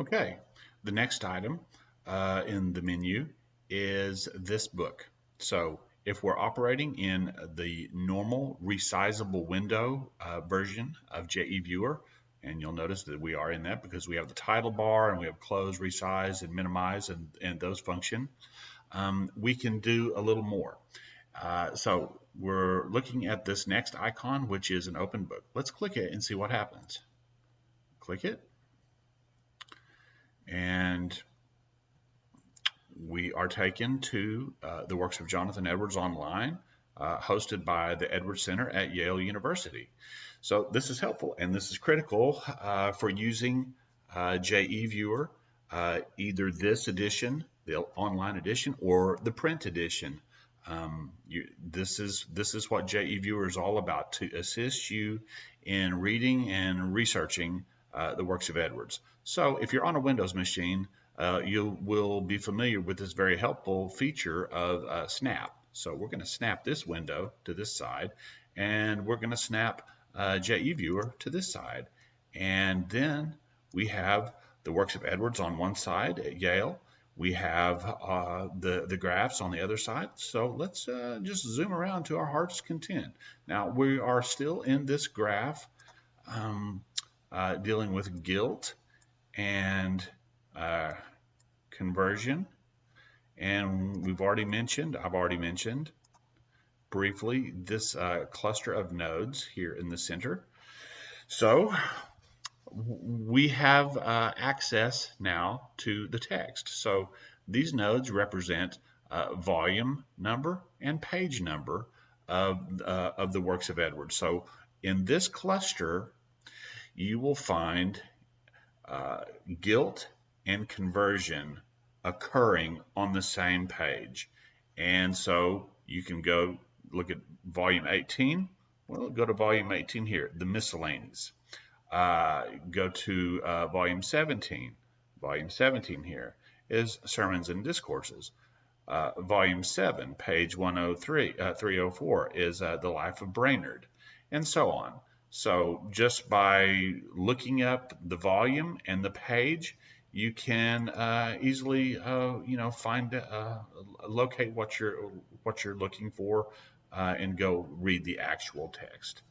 Okay, the next item in the menu is this book. So if we're operating in the normal resizable window version of JE Viewer, and you'll notice that we are in that because we have the title bar and we have close, resize, and minimize, and those function, we can do a little more. So we're looking at this next icon, which is an open book. Let's click it and see what happens. Click it, and we are taken to the works of Jonathan Edwards online, hosted by the Edwards Center at Yale University. So this is helpful and this is critical for using JE Viewer, either this edition, the online edition, or the print edition. This is what JE Viewer is all about, to assist you in reading and researching the works of Edwards. So if you're on a Windows machine, you will be familiar with this very helpful feature of snap. So we're going to snap this window to this side, and we're going to snap JE Viewer to this side. And then we have the works of Edwards on one side at Yale. We have the graphs on the other side. So let's just zoom around to our heart's content. Now we are still in this graph dealing with guilt and conversion, and I've already mentioned briefly this cluster of nodes here in the center. So we have access now to the text. So these nodes represent volume number and page number of the works of Edwards. So in this cluster, you will find guilt and conversion occurring on the same page. And so you can go look at volume 18. Well, go to volume 18 here, the miscellaneous. Go to volume 17. Volume 17 here is sermons and discourses. Volume 7, page 304 is the life of Brainerd, and so on. So just by looking up the volume and the page, you can easily, find, locate what you're looking for, and go read the actual text.